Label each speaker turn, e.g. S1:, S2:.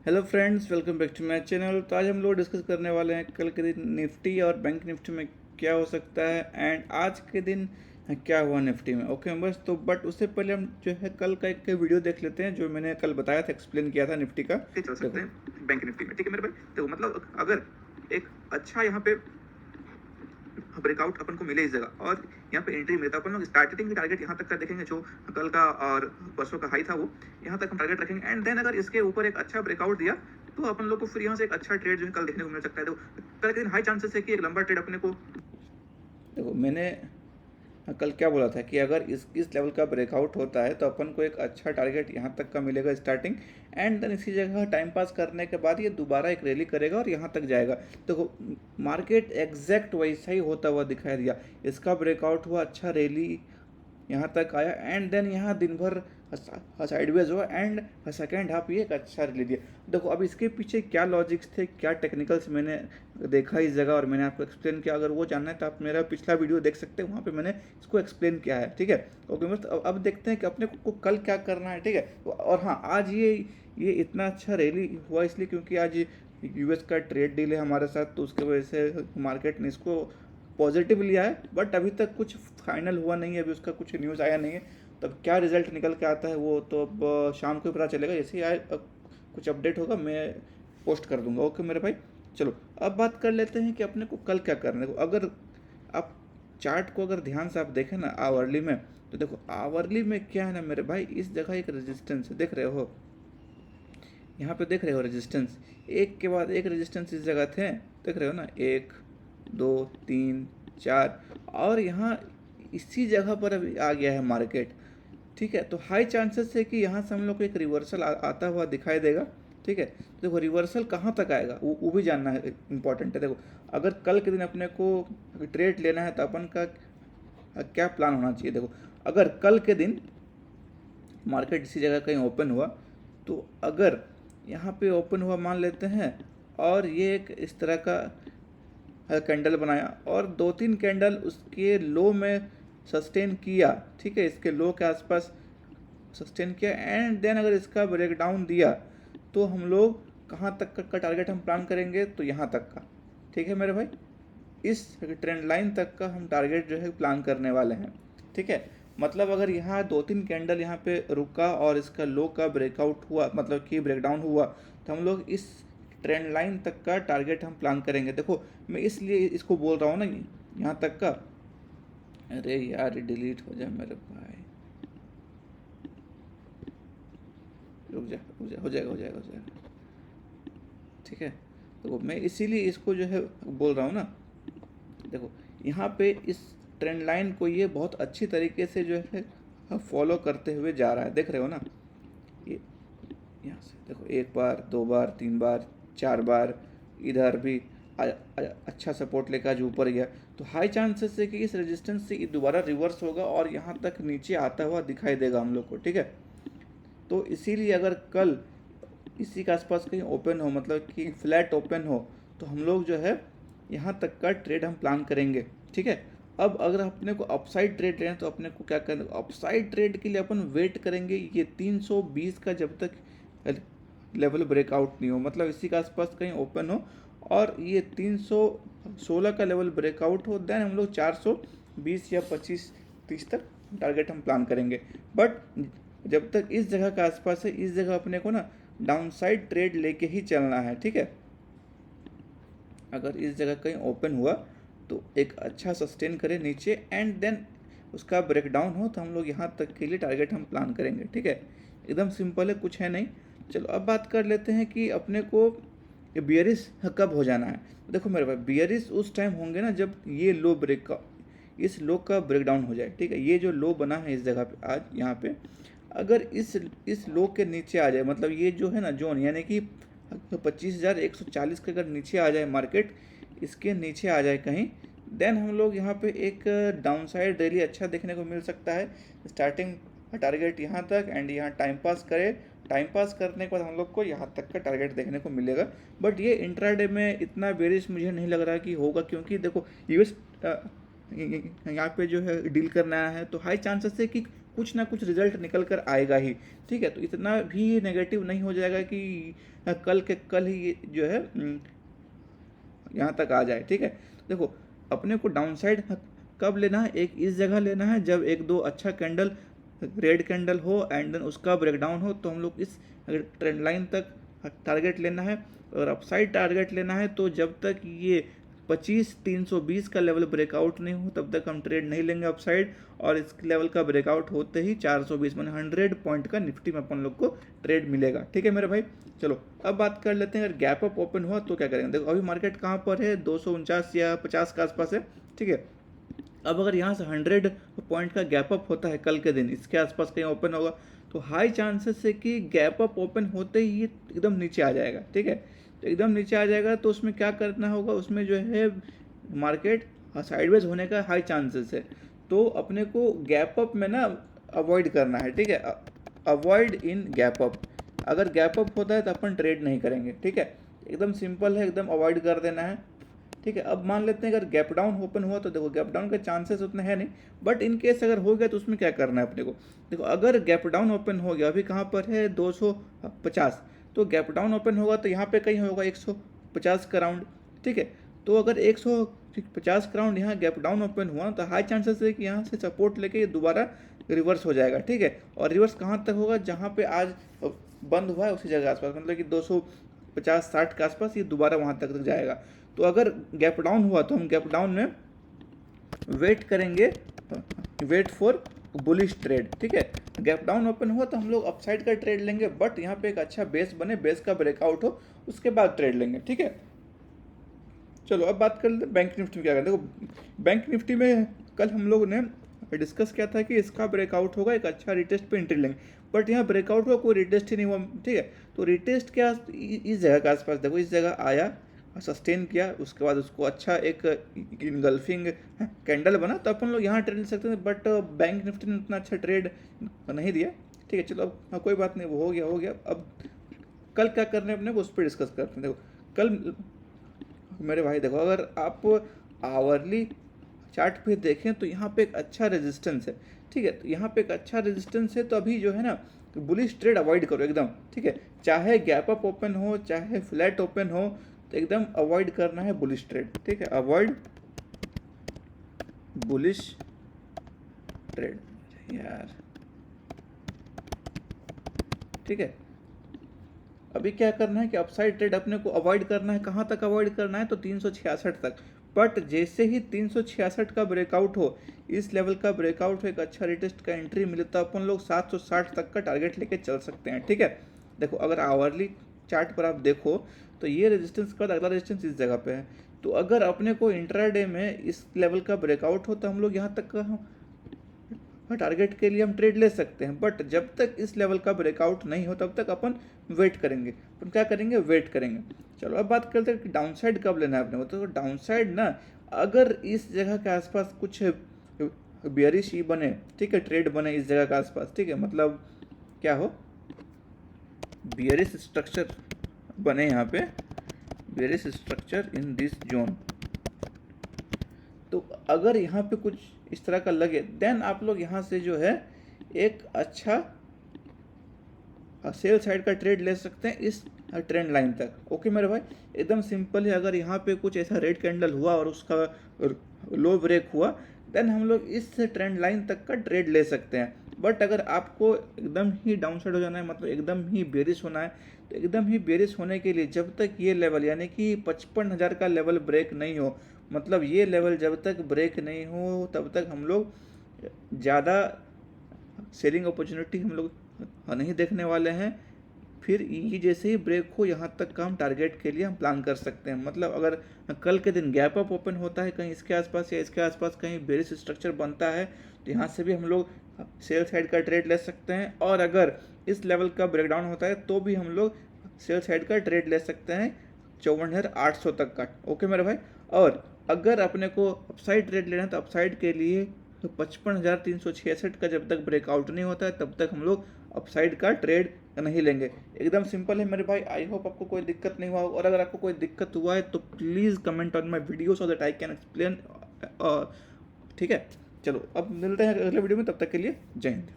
S1: Hello friends, welcome back to my channel. तो आज हम लोग डिस्कस करने वाले हैं कल के दिन निफ्टी और बैंक निफ्टी में क्या हो सकता है एंड आज के दिन क्या हुआ निफ्टी में। ओके बस, तो बट उससे पहले हम जो है कल का एक वीडियो देख लेते हैं जो मैंने कल बताया था, एक्सप्लेन किया था निफ्टी का।
S2: चल सकते हैं बैंक निफ्टी में। ठीक है मेरे भाई, तो मतलब अगर एक अच्छा यहाँ पे ब्रेकआउट अपन को मिले इस जगह और यहाँ पे एंट्री मिलता है, अपन लोग स्टार्टिंग की टारगेट यहाँ तक का देखेंगे, जो कल का और परसों का हाई था वो यहाँ तक हम टारगेट रखेंगे। एंड देन अगर इसके ऊपर एक अच्छा ब्रेकआउट दिया तो अपन लोग को फिर यहाँ से एक अच्छा ट्रेड जो है कल देखने को मिल सकता है। तो कल के दिन हाई चांसेस है कि एक लंबा ट्रेड अपने को।
S1: देखो मैंने कल क्या बोला था कि अगर इस लेवल का ब्रेकआउट होता है तो अपन को एक अच्छा टारगेट यहाँ तक का मिलेगा स्टार्टिंग, एंड देन इसी जगह टाइम पास करने के बाद ये दोबारा एक रैली करेगा और यहाँ तक जाएगा। देखो मार्केट एग्जैक्ट वैसा ही होता हुआ दिखाई दिया। इसका ब्रेकआउट हुआ, अच्छा रैली यहाँ तक आया एंड देन यहाँ दिन भर साइडवेज हुआ एंड सेकेंड हाफ ये एक अच्छा रैली दिया। देखो अब इसके पीछे क्या लॉजिक्स थे, क्या टेक्निकल्स मैंने देखा इस जगह और मैंने आपको एक्सप्लेन किया। अगर वो जानना है तो आप मेरा पिछला वीडियो देख सकते हैं, वहाँ पे मैंने इसको एक्सप्लेन किया है। ठीक है, ओके बस अब देखते हैं कि अपने को कल क्या करना है। ठीक है, और हाँ आज ये इतना अच्छा रैली हुआ इसलिए क्योंकि आज यूएस का ट्रेड डील है हमारे साथ, तो उसके वजह से मार्केट ने इसको पॉजिटिव लिया है। बट अभी तक कुछ फाइनल हुआ नहीं है, अभी उसका कुछ न्यूज़ आया नहीं है। तब क्या रिजल्ट निकल के आता है वो तो अब शाम को पता चलेगा। जैसे ही आए कुछ अपडेट होगा मैं पोस्ट कर दूंगा। ओके मेरे भाई, चलो अब बात कर लेते हैं कि अपने को कल क्या करना है। अगर आप चार्ट को अगर ध्यान से आप देखें ना आवरली में, तो देखो आवरली में क्या है ना मेरे भाई, इस जगह एक रेजिस्टेंस देख रहे हो, यहाँ पे देख रहे हो रेजिस्टेंस, एक के बाद एक रेजिस्टेंस इस जगह थे, देख रहे हो ना, 1 2 3 4, और यहाँ इसी जगह पर अभी आ गया है मार्केट। ठीक है, तो हाई चांसेस है कि यहाँ से हम लोग को एक रिवर्सल आता हुआ दिखाई देगा। ठीक है, देखो रिवर्सल कहाँ तक आएगा वो भी जानना है, इंपॉर्टेंट है। देखो अगर कल के दिन अपने को ट्रेड लेना है तो अपन का क्या प्लान होना चाहिए। देखो अगर कल के दिन मार्केट इसी जगह कहीं ओपन हुआ, तो अगर यहाँ पे ओपन हुआ मान लेते हैं और ये एक इस तरह का कैंडल बनाया और 2 3 कैंडल उसके लो में सस्टेन किया, ठीक है, इसके लो के आसपास सस्टेन किया एंड देन अगर इसका ब्रेकडाउन दिया तो हम लोग कहाँ तक का टारगेट हम प्लान करेंगे, तो यहाँ तक का। ठीक है मेरे भाई, इस ट्रेंड लाइन तक का हम टारगेट जो है प्लान करने वाले हैं। ठीक है, मतलब अगर यहाँ 2 3 कैंडल यहाँ पे रुका और इसका लो का ब्रेकआउट हुआ, मतलब कि ब्रेकडाउन हुआ, तो हम लोग इस ट्रेंड लाइन तक का टारगेट हम प्लान करेंगे। देखो मैं इसलिए इसको बोल रहा हूँ ना यहाँ तक का। अरे यार डिलीट हो जाए मेरे भाई, रुक जा रुक जा, हो जाएगा। ठीक है, तो मैं इसीलिए इसको जो है बोल रहा हूँ ना। देखो यहाँ पे इस ट्रेंड लाइन को ये बहुत अच्छी तरीके से जो है फॉलो करते हुए जा रहा है, देख रहे हो ना। ये यहाँ से देखो 1 बार 2 बार 3 बार 4 बार इधर भी अच्छा सपोर्ट लेकर आज ऊपर गया, तो हाई चांसेस है कि इस रेजिस्टेंस से ये दोबारा रिवर्स होगा और यहाँ तक नीचे आता हुआ दिखाई देगा हम लोग को। ठीक है, तो इसीलिए अगर कल इसी के आसपास कहीं ओपन हो, मतलब कि फ्लैट ओपन हो, तो हम लोग जो है यहाँ तक का ट्रेड हम प्लान करेंगे। ठीक है, अब अगर अपने को अपसाइड ट्रेड लेना तो अपने को क्या करना, अपसाइड ट्रेड के लिए अपन वेट करेंगे ये 320 का जब तक लेवल ब्रेकआउट नहीं हो, मतलब इसी के आसपास कहीं ओपन हो और ये 316 का लेवल ब्रेकआउट हो, देन हम लोग 420 या 25 30 तक टारगेट हम प्लान करेंगे। बट जब तक इस जगह के आसपास है, इस जगह अपने को ना डाउनसाइड ट्रेड लेके ही चलना है। ठीक है, अगर इस जगह कहीं ओपन हुआ तो एक अच्छा सस्टेन करे नीचे एंड देन उसका ब्रेकडाउन हो, तो हम लोग यहाँ तक के लिए टारगेट हम प्लान करेंगे। ठीक है, एकदम सिंपल है, कुछ है नहीं। चलो अब बात कर लेते हैं कि अपने को ये बियरिश कब हो जाना है। देखो मेरे भाई, बियरिश उस टाइम होंगे ना जब ये लो ब्रेक का, इस लो का ब्रेकडाउन हो जाए। ठीक है, ये जो लो बना है इस जगह पे आज यहाँ पे, अगर इस लो के नीचे आ जाए, मतलब ये जो है ना जोन, यानी कि 25,140 के अगर नीचे आ जाए मार्केट, इसके नीचे आ जाए कहीं, देन हम लोग यहाँ पे एक डाउनसाइड रैली अच्छा देखने को मिल सकता है। स्टार्टिंग टारगेट यहाँ तक एंड यहाँ टाइम पास करे, टाइम पास करने के बाद हम लोग को यहाँ तक का टारगेट देखने को मिलेगा। बट ये इंट्राडे में इतना बेरिश मुझे नहीं लग रहा कि होगा, क्योंकि देखो यूएस यहाँ पे जो है डील करना है, तो हाई चांसेस है कि कुछ ना कुछ रिजल्ट निकल कर आएगा ही, ठीक है। तो इतना भी नेगेटिव नहीं हो जाएगा कि कल के कल ही ये जो है यहाँ तक आ जाए, ठीक है। देखो अपने को डाउन साइड कब लेना है, एक इस जगह लेना है जब एक दो अच्छा कैंडल रेड कैंडल हो एंड देन उसका ब्रेकडाउन हो, तो हम लोग इस ट्रेंड लाइन तक टारगेट लेना है। और अपसाइड टारगेट लेना है तो जब तक ये 25,320 का लेवल ब्रेकआउट नहीं हो तब तक हम ट्रेड नहीं लेंगे अपसाइड, और इस लेवल का ब्रेकआउट होते ही 420 माने 100 पॉइंट का निफ्टी में अपन लोग को ट्रेड मिलेगा, ठीक है मेरे भाई। चलो अब बात कर लेते हैं, अगर गैप अप ओपन हुआ तो क्या करेंगे। देखो अभी मार्केट कहाँ पर है, 249 या 50 के आसपास है, ठीक है। अब अगर यहाँ से 100 पॉइंट का गैप अप होता है कल के दिन, इसके आसपास कहीं ओपन होगा, तो हाई चांसेस है कि गैप अप ओपन होते ही ये एकदम नीचे आ जाएगा, ठीक है। तो एकदम नीचे आ जाएगा तो उसमें क्या करना होगा, उसमें जो है मार्केट साइडवेज होने का हाई चांसेस है। तो अपने को गैप अप में ना अवॉइड करना है, ठीक है। अवॉइड इन गैप अप, अगर गैप अप होता है तो अपन ट्रेड नहीं करेंगे, ठीक है। एकदम सिंपल है, एकदम अवॉइड कर देना है, ठीक है। अब मान लेते हैं अगर गैप डाउन ओपन हुआ तो देखो गैप डाउन का चांसेस उतने है नहीं, बट इन केस अगर हो गया तो उसमें क्या करना है अपने को। देखो अगर गैप डाउन ओपन हो गया, अभी कहाँ पर है 250, तो गैप डाउन ओपन होगा तो यहाँ पे कहीं होगा 150 का राउंड, ठीक है। तो अगर 150 का राउंड यहाँ गैप डाउन ओपन हुआ तो हाई चांसेस है कि यहाँ से सपोर्ट लेके ये दोबारा रिवर्स हो जाएगा, ठीक है। और रिवर्स कहाँ तक होगा, जहाँ पे आज बंद हुआ है उसी जगह आसपास, मतलब कि 250-60 के आसपास ये दोबारा वहाँ तक जाएगा। तो अगर गैप डाउन हुआ तो हम गैप डाउन में वेट करेंगे, वेट फॉर बुलिश ट्रेड, ठीक है। गैप डाउन ओपन हुआ तो हम लोग अपसाइड का ट्रेड लेंगे, बट यहाँ पे एक अच्छा बेस बने, बेस का ब्रेकआउट हो उसके बाद ट्रेड लेंगे, ठीक है। चलो अब बात कर लेते हैं बैंक निफ्टी में क्या करते हैं। देखो बैंक निफ्टी में कल हम लोग ने डिस्कस किया था कि इसका ब्रेकआउट होगा, एक अच्छा रिटेस्ट पे एंट्री लेंगे, बट यहाँ ब्रेकआउट हुआ, कोई रिटेस्ट ही नहीं हुआ, ठीक है। तो रिटेस्ट क्या इस जगह के आसपास, देखो इस जगह आया, सस्टेन किया, उसके बाद उसको अच्छा एक इनगल्फिंग कैंडल बना, तो अपन लोग यहाँ ट्रेड ले सकते हैं, बट बैंक निफ्टी ने उतना अच्छा ट्रेड नहीं दिया, ठीक है। चलो अब कोई बात नहीं, वो हो गया। अब कल क्या करना है अपने को उस पर डिस्कस करते हैं। देखो कल मेरे भाई देखो, अगर आप आवरली चार्ट पे देखें तो यहाँ पे एक अच्छा रेजिस्टेंस है, ठीक है। तो यहाँ पे एक अच्छा रेजिस्टेंस है, तो अभी जो है ना बुलिश ट्रेड अवॉइड करो एकदम, ठीक है। चाहे गैप अप ओपन हो चाहे फ्लैट ओपन हो, तो एकदम अवॉइड करना है बुलिश ट्रेड, ठीक है। अवॉइड बुलिश ट्रेड यार, ठीक है। अभी क्या करना है कि अपसाइड ट्रेड अपने को अवॉइड करना है, कहाँ तक अवॉइड करना है, तो 366 तक। बट जैसे ही 366 का ब्रेकआउट हो, इस लेवल का ब्रेकआउट हो, एक अच्छा रिटेस्ट का एंट्री मिले, तो अपन लोग 760 तक का टारगेट लेके चल सकते हैं, ठीक है। देखो अगर आवरली चार्ट पर आप देखो तो ये रेजिस्टेंस के बाद अगला रेजिस्टेंस इस जगह पे है। तो अगर अपने को इंट्राडे में इस लेवल का ब्रेकआउट हो तो हम लोग यहाँ तक का टारगेट के लिए हम ट्रेड ले सकते हैं, बट जब तक इस लेवल का ब्रेकआउट नहीं हो तब तक अपन वेट करेंगे। अपन क्या करेंगे, वेट करेंगे। चलो अब बात करते हैं कि डाउन साइड कब लेना है अपने को। तो डाउन साइड ना, अगर इस जगह के आसपास कुछ बेयरिश ही बने, ठीक है, ट्रेड बने इस जगह के आसपास, ठीक है, मतलब क्या हो, बेयरिश स्ट्रक्चर बने यहाँ पे, bearish structure in this zone, तो अगर यहाँ पे कुछ इस तरह का लगे, देन आप लोग यहाँ से जो है एक अच्छा सेल साइड का ट्रेड ले सकते हैं इस ट्रेंड लाइन तक। ओके मेरे भाई, एकदम सिंपल है। अगर यहाँ पे कुछ ऐसा रेड कैंडल हुआ और उसका लो ब्रेक हुआ, देन हम लोग इस ट्रेंड लाइन तक का ट्रेड ले सकते हैं। बट अगर आपको एकदम ही डाउन साइड हो जाना है, मतलब एकदम ही बेरिश होना है, तो एकदम ही बेरिश होने के लिए जब तक ये लेवल यानी कि 55,000 का लेवल ब्रेक नहीं हो, मतलब ये लेवल जब तक ब्रेक नहीं हो तब तक हम लोग ज़्यादा सेलिंग अपॉर्चुनिटी हम लोग नहीं देखने वाले हैं। फिर ये जैसे ही ब्रेक हो यहाँ तक का हम टारगेट के लिए हम प्लान कर सकते हैं। मतलब अगर कल के दिन गैप अप ओपन होता है कहीं इसके आसपास या इसके आसपास कहीं बेरिश स्ट्रक्चर बनता है, तो यहाँ से भी हम लोग सेल साइड का ट्रेड ले सकते हैं। और अगर इस लेवल का ब्रेकडाउन होता है तो भी हम लोग सेल साइड का ट्रेड ले सकते हैं 54,800 तक का। ओके मेरे भाई, और अगर अपने को अपसाइड ट्रेड लेना है तो अपसाइड के लिए तो 55,366 का जब तक ब्रेकआउट नहीं होता है तब तक हम लोग अपसाइड का ट्रेड नहीं लेंगे। एकदम सिंपल है मेरे भाई। आई होप आपको कोई दिक्कत नहीं हुआ, और अगर आपको कोई दिक्कत हुआ है तो please comment on my video so that I can explain, ठीक है। चलो अब मिलते हैं अगले वीडियो में, तब तक के लिए जय हिंद।